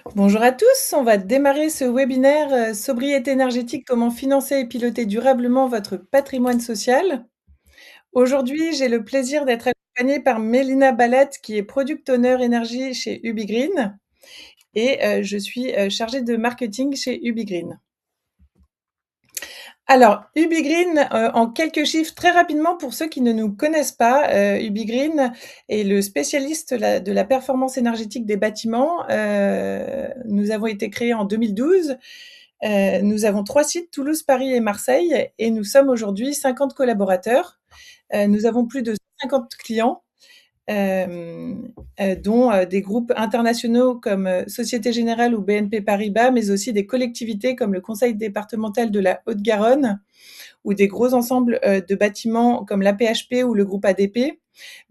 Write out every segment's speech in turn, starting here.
Bonjour à tous, on va démarrer ce webinaire sobriété énergétique, comment financer et piloter durablement votre patrimoine social. Aujourd'hui, j'ai le plaisir d'être accompagnée par Mélina Ballat, qui est Product Owner énergie chez UbiGreen et je suis chargée de marketing chez UbiGreen. Alors, UbiGreen, en quelques chiffres, très rapidement pour ceux qui ne nous connaissent pas, UbiGreen est le spécialiste de la performance énergétique des bâtiments. Nous avons été créés en 2012. Nous avons 3 sites, Toulouse, Paris et Marseille, et nous sommes aujourd'hui 50 collaborateurs. Nous avons plus de 50 clients, dont des groupes internationaux comme Société Générale ou BNP Paribas, mais aussi des collectivités comme le Conseil départemental de la Haute-Garonne ou des gros ensembles de bâtiments comme l'AP-HP ou le groupe ADP,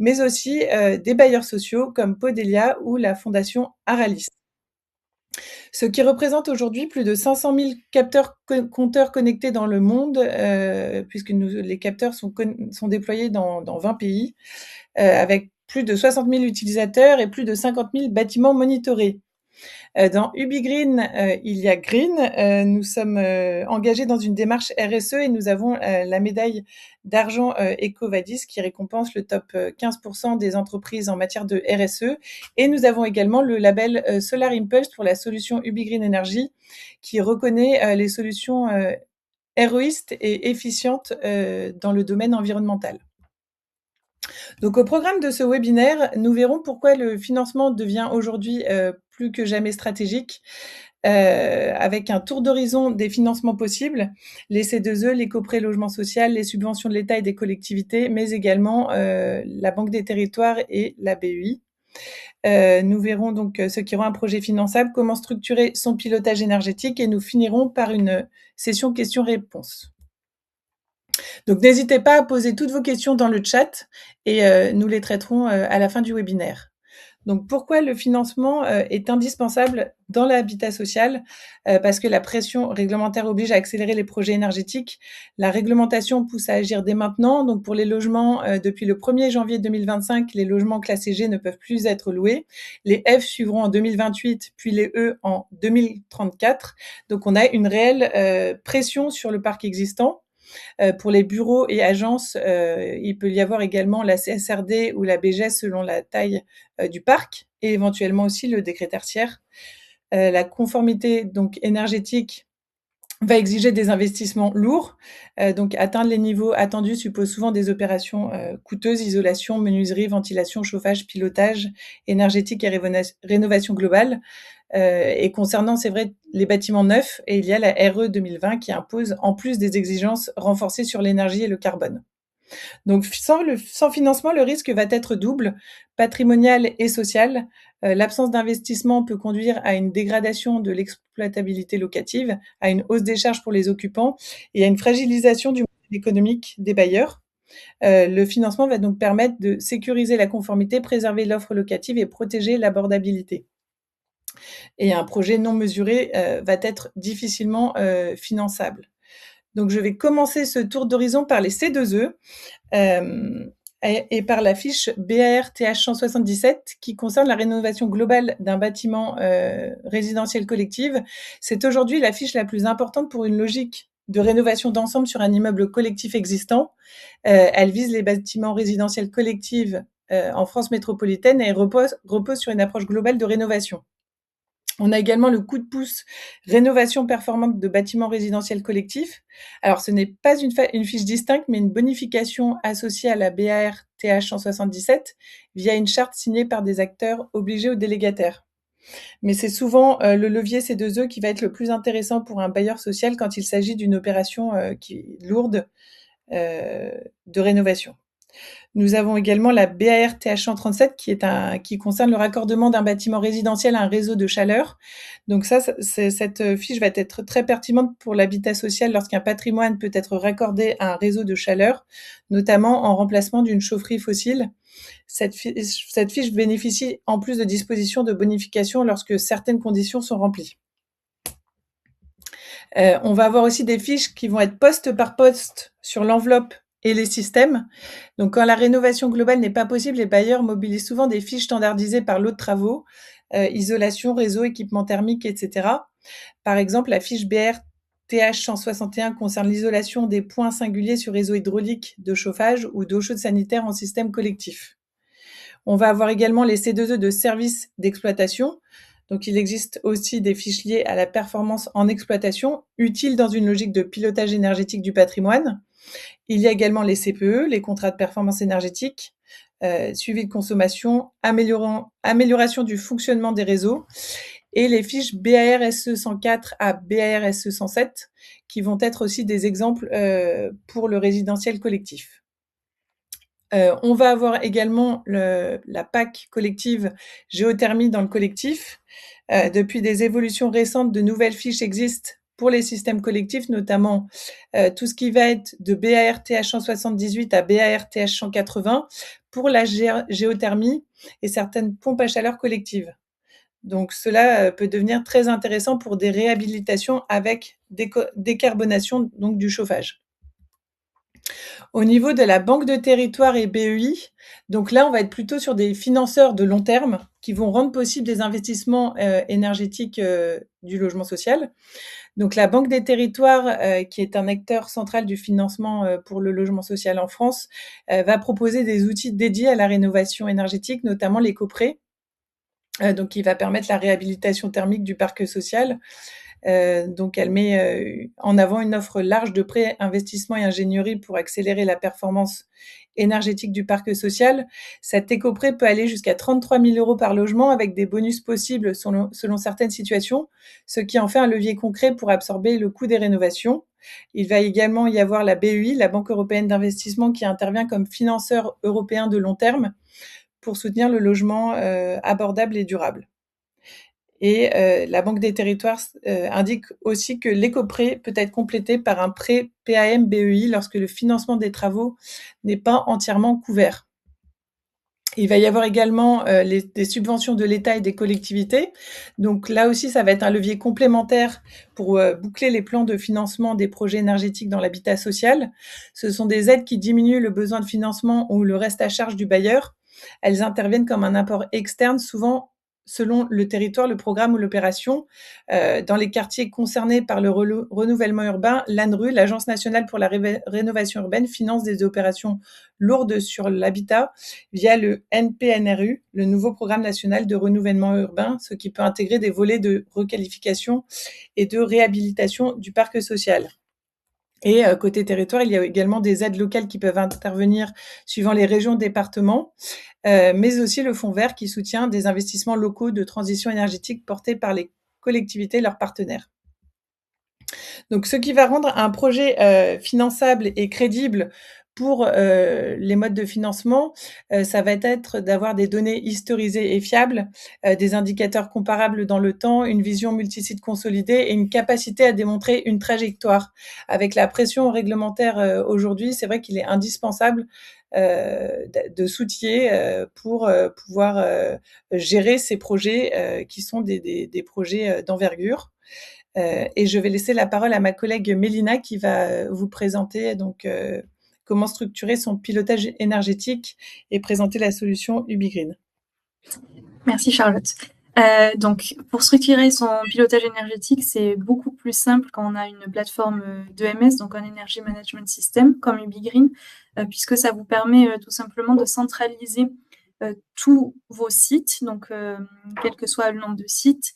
mais aussi des bailleurs sociaux comme Podelia ou la Fondation Aralis. Ce qui représente aujourd'hui plus de 500 000 capteurs compteurs connectés dans le monde, puisque les capteurs sont déployés dans 20 pays, avec plus de 60 000 utilisateurs et plus de 50 000 bâtiments monitorés. Dans UbiGreen, il y a Green. Nous sommes engagés dans une démarche RSE et nous avons la médaille d'argent EcoVadis qui récompense le top 15% des entreprises en matière de RSE. Et nous avons également le label Solar Impulse pour la solution UbiGreen Energy qui reconnaît les solutions héroïstes et efficientes dans le domaine environnemental. Donc au programme de ce webinaire, nous verrons pourquoi le financement devient aujourd'hui plus que jamais stratégique, avec un tour d'horizon des financements possibles, les C2E, les coprêts logement social, les subventions de l'État et des collectivités, mais également la Banque des territoires et la BEI. Nous verrons donc ceux qui auront un projet finançable, comment structurer son pilotage énergétique, et nous finirons par une session questions-réponses. Donc n'hésitez pas à poser toutes vos questions dans le chat et nous les traiterons à la fin du webinaire. Donc pourquoi le financement est indispensable dans l'habitat social? Parce que la pression réglementaire oblige à accélérer les projets énergétiques. La réglementation pousse à agir dès maintenant. Donc pour les logements, depuis le 1er janvier 2025, les logements classés G ne peuvent plus être loués. Les F suivront en 2028, puis les E en 2034. Donc on a une réelle pression sur le parc existant. Pour les bureaux et agences, il peut y avoir également la CSRD ou la BGS selon la taille du parc et éventuellement aussi le décret tertiaire. La conformité donc énergétique va exiger des investissements lourds. Donc atteindre les niveaux attendus suppose souvent des opérations coûteuses, isolation, menuiserie, ventilation, chauffage, pilotage énergétique et rénovation globale. Et concernant, c'est vrai, les bâtiments neufs, et il y a la RE 2020 qui impose, en plus des exigences renforcées sur l'énergie et le carbone. Donc sans financement, le risque va être double, patrimonial et social. L'absence d'investissement peut conduire à une dégradation de l'exploitabilité locative, à une hausse des charges pour les occupants et à une fragilisation du modèle économique des bailleurs. Le financement va donc permettre de sécuriser la conformité, préserver l'offre locative et protéger l'abordabilité. Et un projet non mesuré va être difficilement finançable. Donc je vais commencer ce tour d'horizon par les C2E et par la fiche BAR-TH 177 qui concerne la rénovation globale d'un bâtiment résidentiel collectif. C'est aujourd'hui la fiche la plus importante pour une logique de rénovation d'ensemble sur un immeuble collectif existant. Elle vise les bâtiments résidentiels collectifs en France métropolitaine et repose sur une approche globale de rénovation. On a également le coup de pouce rénovation performante de bâtiments résidentiels collectifs. Alors, ce n'est pas une fiche distincte, mais une bonification associée à la BAR-TH 177 via une charte signée par des acteurs obligés ou délégataires. Mais c'est souvent le levier C2E qui va être le plus intéressant pour un bailleur social quand il s'agit d'une opération lourde de rénovation. Nous avons également la BAR-TH 137 qui concerne le raccordement d'un bâtiment résidentiel à un réseau de chaleur. Donc cette fiche va être très pertinente pour l'habitat social lorsqu'un patrimoine peut être raccordé à un réseau de chaleur, notamment en remplacement d'une chaufferie fossile. Cette fiche bénéficie en plus de dispositions de bonification lorsque certaines conditions sont remplies. On va avoir aussi des fiches qui vont être poste par poste sur l'enveloppe et les systèmes. Donc, quand la rénovation globale n'est pas possible, les bailleurs mobilisent souvent des fiches standardisées par lot de travaux. isolation, réseau, équipement thermique, etc. Par exemple, la fiche BR-TH 161 concerne l'isolation des points singuliers sur réseau hydraulique de chauffage ou d'eau chaude sanitaire en système collectif. On va avoir également les C2E de services d'exploitation. Donc, il existe aussi des fiches liées à la performance en exploitation, utiles dans une logique de pilotage énergétique du patrimoine. Il y a également les CPE, les contrats de performance énergétique, suivi de consommation, amélioration du fonctionnement des réseaux, et les fiches BAR-SE 104 à BAR-SE 107, qui vont être aussi des exemples pour le résidentiel collectif. On va avoir également la PAC collective géothermie dans le collectif. Depuis des évolutions récentes, de nouvelles fiches existent pour les systèmes collectifs, notamment tout ce qui va être de BAR-TH 178 à BAR-TH 180 pour la géothermie et certaines pompes à chaleur collectives. Donc cela peut devenir très intéressant pour des réhabilitations avec décarbonation donc du chauffage. Au niveau de la banque de territoire et BEI, donc là, on va être plutôt sur des financeurs de long terme qui vont rendre possible des investissements énergétiques du logement social. Donc la Banque des territoires, qui est un acteur central du financement pour le logement social en France, va proposer des outils dédiés à la rénovation énergétique, notamment l'éco-prêt, donc qui va permettre la réhabilitation thermique du parc social. Donc elle met en avant une offre large de prêts, investissements et ingénierie pour accélérer la performance énergétique du parc social. Cet éco-prêt peut aller jusqu'à 33 000 € par logement avec des bonus possibles selon certaines situations, ce qui en fait un levier concret pour absorber le coût des rénovations. Il va également y avoir la BEI, la Banque européenne d'investissement, qui intervient comme financeur européen de long terme pour soutenir le logement abordable et durable. Et la Banque des territoires indique aussi que l'éco-prêt peut être complété par un prêt PAM-BEI lorsque le financement des travaux n'est pas entièrement couvert. Il va y avoir également des subventions de l'État et des collectivités. Donc là aussi, ça va être un levier complémentaire pour boucler les plans de financement des projets énergétiques dans l'habitat social. Ce sont des aides qui diminuent le besoin de financement ou le reste à charge du bailleur. Elles interviennent comme un apport externe, souvent selon le territoire, le programme ou l'opération. Dans les quartiers concernés par le renouvellement urbain, l'ANRU, l'Agence nationale pour la rénovation urbaine, finance des opérations lourdes sur l'habitat via le NPNRU, le nouveau programme national de renouvellement urbain, ce qui peut intégrer des volets de requalification et de réhabilitation du parc social. Et côté territoire, il y a également des aides locales qui peuvent intervenir suivant les régions, départements, mais aussi le Fonds vert qui soutient des investissements locaux de transition énergétique portés par les collectivités et leurs partenaires. Donc ce qui va rendre un projet finançable et crédible pour les modes de financement, ça va être d'avoir des données historisées et fiables, des indicateurs comparables dans le temps, une vision multisite consolidée et une capacité à démontrer une trajectoire. Avec la pression réglementaire aujourd'hui, c'est vrai qu'il est indispensable de s'outiller pour pouvoir gérer ces projets qui sont des projets d'envergure. Et je vais laisser la parole à ma collègue Mélina qui va vous présenter donc comment structurer son pilotage énergétique et présenter la solution UbiGreen. Merci Charlotte. Donc, pour structurer son pilotage énergétique, c'est beaucoup plus simple quand on a une plateforme d'EMS, donc un Energy Management System comme UbiGreen, puisque ça vous permet tout simplement de centraliser tous vos sites, donc quel que soit le nombre de sites.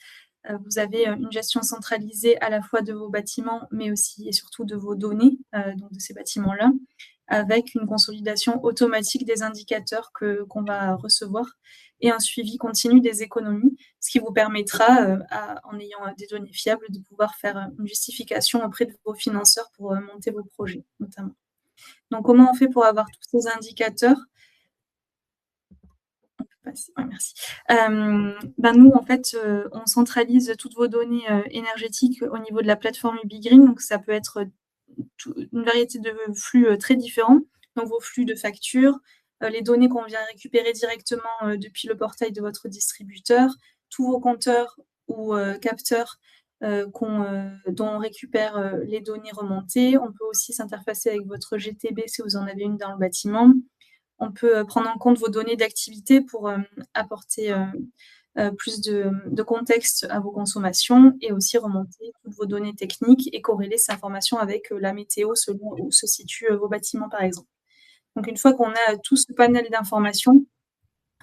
Vous avez une gestion centralisée à la fois de vos bâtiments, mais aussi et surtout de vos données, donc de ces bâtiments-là, avec une consolidation automatique des indicateurs qu'on va recevoir et un suivi continu des économies, ce qui vous permettra, en ayant des données fiables, de pouvoir faire une justification auprès de vos financeurs pour monter vos projets, notamment. Donc, comment on fait pour avoir tous ces indicateurs ? Ouais, merci. Nous, en fait, on centralise toutes vos données énergétiques au niveau de la plateforme UbiGreen. Donc, ça peut être une variété de flux très différents. Donc, vos flux de factures, les données qu'on vient récupérer directement depuis le portail de votre distributeur, tous vos compteurs ou capteurs dont on récupère les données remontées. On peut aussi s'interfacer avec votre GTB si vous en avez une dans le bâtiment. On peut prendre en compte vos données d'activité pour apporter plus de contexte à vos consommations et aussi remonter toutes vos données techniques et corréler ces informations avec la météo selon où se situent vos bâtiments, par exemple. Donc une fois qu'on a tout ce panel d'informations,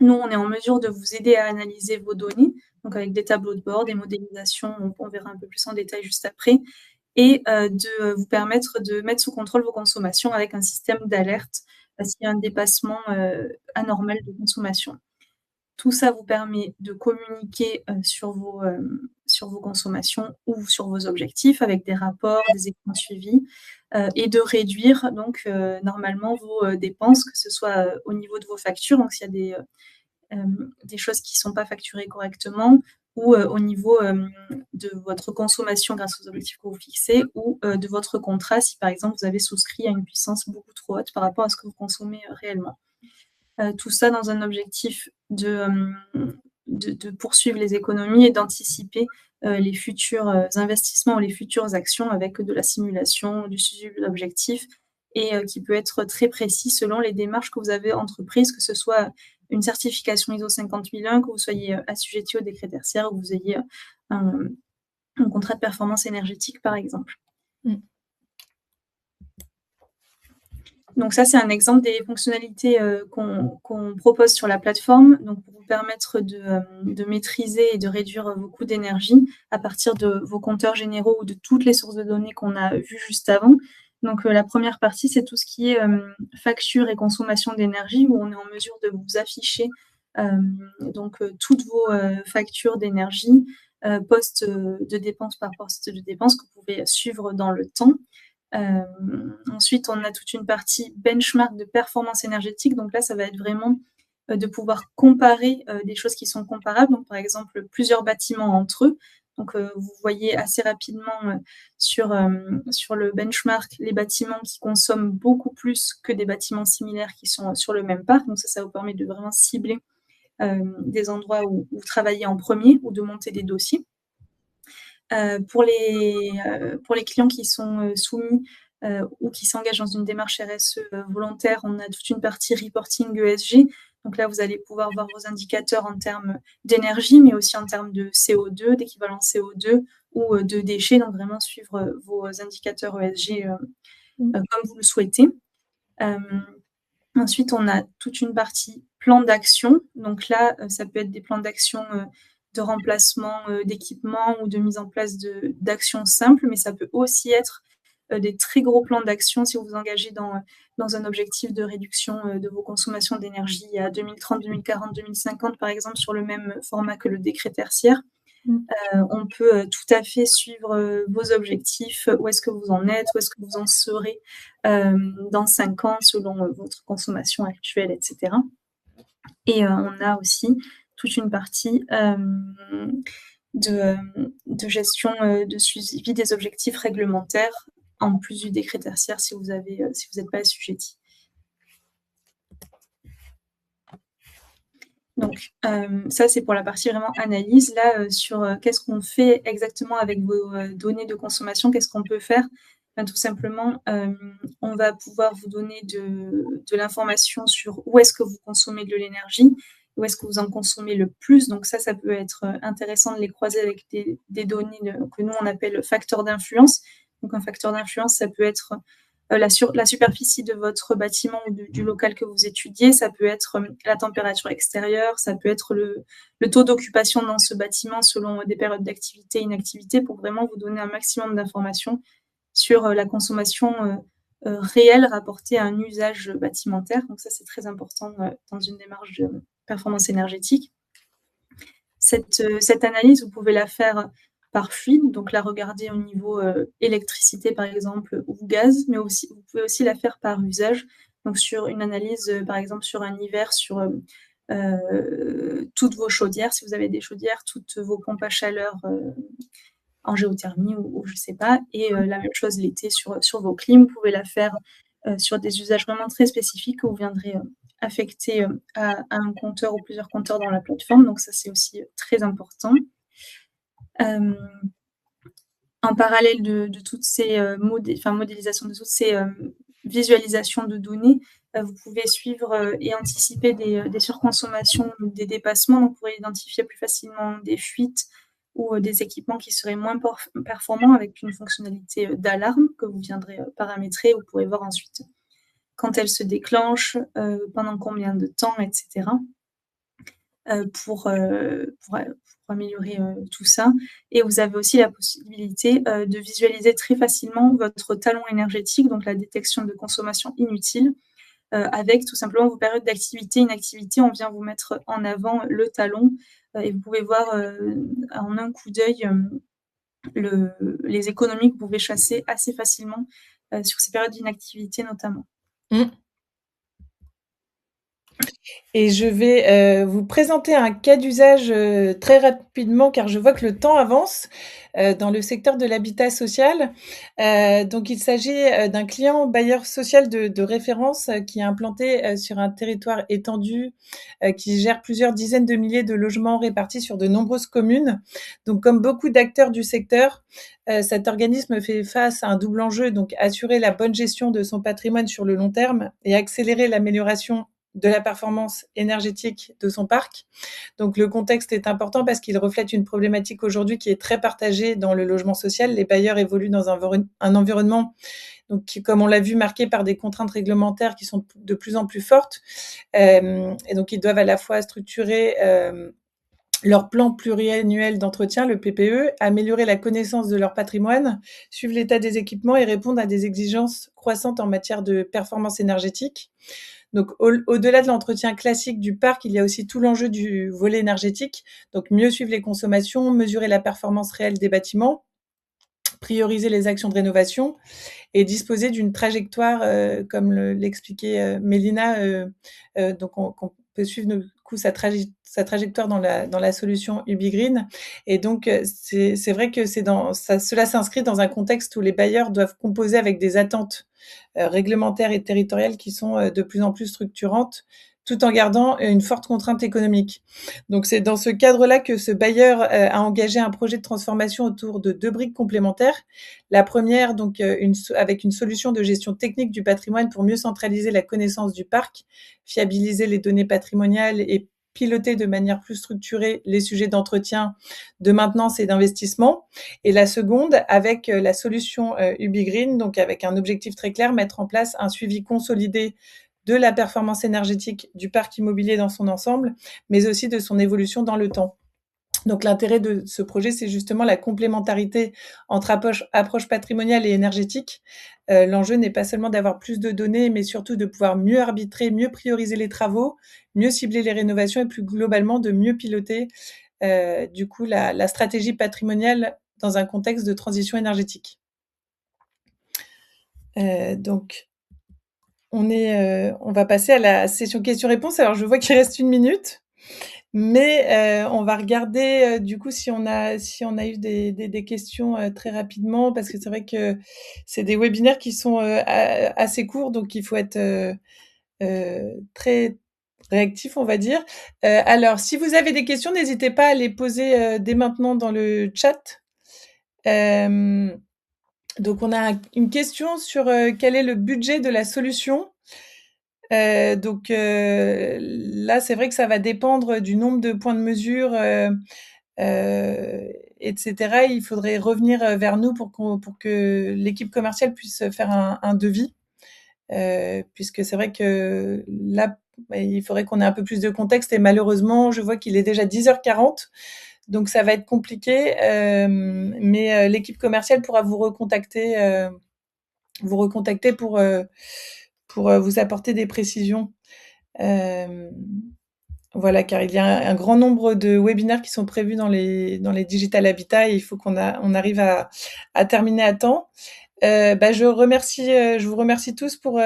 nous, on est en mesure de vous aider à analyser vos données, donc avec des tableaux de bord, des modélisations, on verra un peu plus en détail juste après, et de vous permettre de mettre sous contrôle vos consommations avec un système d'alerte s'il y a un dépassement anormal de consommation. Tout ça vous permet de communiquer sur vos consommations ou sur vos objectifs avec des rapports, des écrans suivis et de réduire donc normalement vos dépenses, que ce soit au niveau de vos factures, donc s'il y a des choses qui ne sont pas facturées correctement ou au niveau de votre consommation grâce aux objectifs que vous fixez ou de votre contrat si par exemple vous avez souscrit à une puissance beaucoup trop haute par rapport à ce que vous consommez réellement. Tout ça dans un objectif de poursuivre les économies et d'anticiper les futurs investissements ou les futures actions avec de la simulation, du suivi d'objectifs et qui peut être très précis selon les démarches que vous avez entreprises, que ce soit une certification ISO 50001, que vous soyez assujetti au décret tertiaire ou que vous ayez un contrat de performance énergétique, par exemple. Donc ça, c'est un exemple des fonctionnalités qu'on propose sur la plateforme, donc pour vous permettre de maîtriser et de réduire vos coûts d'énergie à partir de vos compteurs généraux ou de toutes les sources de données qu'on a vues juste avant. Donc la première partie, c'est tout ce qui est facture et consommation d'énergie, où on est en mesure de vous afficher toutes vos factures d'énergie, poste de dépenses par poste de dépenses que vous pouvez suivre dans le temps. Ensuite, on a toute une partie benchmark de performance énergétique. Donc là, ça va être vraiment de pouvoir comparer des choses qui sont comparables. Donc, par exemple, plusieurs bâtiments entre eux. Donc, vous voyez assez rapidement sur le benchmark les bâtiments qui consomment beaucoup plus que des bâtiments similaires qui sont sur le même parc. Donc, ça vous permet de vraiment cibler des endroits où travailler en premier ou de monter des dossiers. Pour les clients qui sont soumis ou qui s'engagent dans une démarche RSE volontaire, on a toute une partie reporting ESG. Donc là, vous allez pouvoir voir vos indicateurs en termes d'énergie, mais aussi en termes de CO2, d'équivalent CO2 ou de déchets. Donc vraiment suivre vos indicateurs ESG comme vous le souhaitez. Ensuite, on a toute une partie plan d'action. Donc là, ça peut être des plans d'action de remplacement d'équipements ou de mise en place d'actions simples, mais ça peut aussi être des très gros plans d'action si vous vous engagez dans un objectif de réduction de vos consommations d'énergie à 2030, 2040, 2050, par exemple, sur le même format que le décret tertiaire. On peut tout à fait suivre vos objectifs, où est-ce que vous en êtes, où est-ce que vous en serez dans 5 ans selon votre consommation actuelle, etc. Et on a aussi toute une partie de gestion de suivi des objectifs réglementaires, en plus du décret tertiaire si vous n'êtes pas assujetti. Donc ça, c'est pour la partie vraiment analyse. Là, sur qu'est-ce qu'on fait exactement avec vos données de consommation, qu'est-ce qu'on peut faire? Tout simplement, on va pouvoir vous donner de l'information sur où est-ce que vous consommez de l'énergie, où est-ce que vous en consommez le plus. Donc ça peut être intéressant de les croiser avec des données que nous, on appelle facteurs d'influence. Donc un facteur d'influence, ça peut être la superficie de votre bâtiment ou du local que vous étudiez, ça peut être la température extérieure, ça peut être le taux d'occupation dans ce bâtiment selon des périodes d'activité et inactivité pour vraiment vous donner un maximum d'informations sur la consommation réelle rapportée à un usage bâtimentaire. Donc ça, c'est très important dans une démarche de performance énergétique. Cette analyse, vous pouvez la faire par fuite, donc la regarder au niveau électricité par exemple ou gaz, mais aussi vous pouvez aussi la faire par usage, donc sur une analyse par exemple sur un hiver, sur toutes vos chaudières, si vous avez des chaudières, toutes vos pompes à chaleur en géothermie ou je sais pas, et la même chose l'été sur vos clims. Vous pouvez la faire sur des usages vraiment très spécifiques que vous viendrez affecter à un compteur ou plusieurs compteurs dans la plateforme, donc ça c'est aussi très important. En parallèle de toutes ces modélisations, de toutes ces visualisations de données, Vous pouvez suivre et anticiper des surconsommations ou des dépassements, donc vous pourrez identifier plus facilement des fuites ou des équipements qui seraient moins performants avec une fonctionnalité d'alarme que vous viendrez paramétrer. Vous pourrez voir ensuite quand elle se déclenche, pendant combien de temps, etc. Pour améliorer tout ça. Et vous avez aussi la possibilité de visualiser très facilement votre talon énergétique, donc la détection de consommation inutile, avec tout simplement vos périodes d'activité, inactivité. On vient vous mettre en avant le talon et vous pouvez voir en un coup d'œil les économies que vous pouvez chasser assez facilement sur ces périodes d'inactivité notamment. Mmh. Et je vais vous présenter un cas d'usage très rapidement car je vois que le temps avance dans le secteur de l'habitat social. Donc il s'agit d'un client bailleur social de référence qui est implanté sur un territoire étendu, qui gère plusieurs dizaines de milliers de logements répartis sur de nombreuses communes. Donc comme beaucoup d'acteurs du secteur, cet organisme fait face à un double enjeu, donc assurer la bonne gestion de son patrimoine sur le long terme et accélérer l'amélioration de la performance énergétique de son parc. Donc le contexte est important parce qu'il reflète une problématique aujourd'hui qui est très partagée dans le logement social. Les bailleurs évoluent dans un environnement donc, qui, comme on l'a vu, marqué par des contraintes réglementaires qui sont de plus en plus fortes. Et donc ils doivent à la fois structurer leur plan pluriannuel d'entretien, le PPE, améliorer la connaissance de leur patrimoine, suivre l'état des équipements et répondre à des exigences croissantes en matière de performance énergétique. Donc, au-delà de l'entretien classique du parc, il y a aussi tout l'enjeu du volet énergétique. Donc, mieux suivre les consommations, mesurer la performance réelle des bâtiments, prioriser les actions de rénovation et disposer d'une trajectoire, comme l'expliquait Mélina, donc qu'on peut suivre du coup sa trajectoire dans la solution UbiGreen. Et donc, c'est vrai que cela s'inscrit dans un contexte où les bailleurs doivent composer avec des attentes réglementaires et territoriales qui sont de plus en plus structurantes, tout en gardant une forte contrainte économique. Donc c'est dans ce cadre-là que ce bailleur a engagé un projet de transformation autour de 2 briques complémentaires. La première, donc, avec une solution de gestion technique du patrimoine pour mieux centraliser la connaissance du parc, fiabiliser les données patrimoniales et piloter de manière plus structurée les sujets d'entretien, de maintenance et d'investissement. Et la seconde, avec la solution UbiGreen, donc avec un objectif très clair, mettre en place un suivi consolidé de la performance énergétique du parc immobilier dans son ensemble, mais aussi de son évolution dans le temps. Donc l'intérêt de ce projet, c'est justement la complémentarité entre approche patrimoniale et énergétique. L'enjeu n'est pas seulement d'avoir plus de données, mais surtout de pouvoir mieux arbitrer, mieux prioriser les travaux, mieux cibler les rénovations et plus globalement de mieux piloter du coup la stratégie patrimoniale dans un contexte de transition énergétique. Donc on va passer à la session questions-réponses. Alors je vois qu'il reste 1 minute. Mais on va regarder du coup si on a eu des questions très rapidement parce que c'est vrai que c'est des webinaires qui sont assez courts, donc il faut être très réactif, on va dire. Alors, si vous avez des questions, n'hésitez pas à les poser dès maintenant dans le chat. Donc, on a une question sur quel est le budget de la solution. Donc là, c'est vrai que ça va dépendre du nombre de points de mesure, etc. Il faudrait revenir vers nous pour que l'équipe commerciale puisse faire un devis, puisque c'est vrai que là, il faudrait qu'on ait un peu plus de contexte et malheureusement, je vois qu'il est déjà 10h40, donc ça va être compliqué, mais l'équipe commerciale pourra vous recontacter pour vous apporter des précisions. Voilà, car il y a un grand nombre de webinaires qui sont prévus dans les Digital Habitat et il faut qu'on arrive à terminer à temps. Je vous remercie tous pour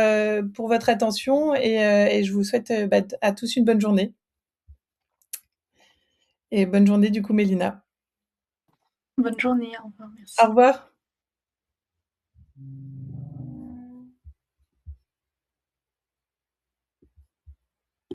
votre attention et je vous souhaite à tous une bonne journée. Et bonne journée du coup, Mélina. Bonne journée, au revoir, merci. Au revoir.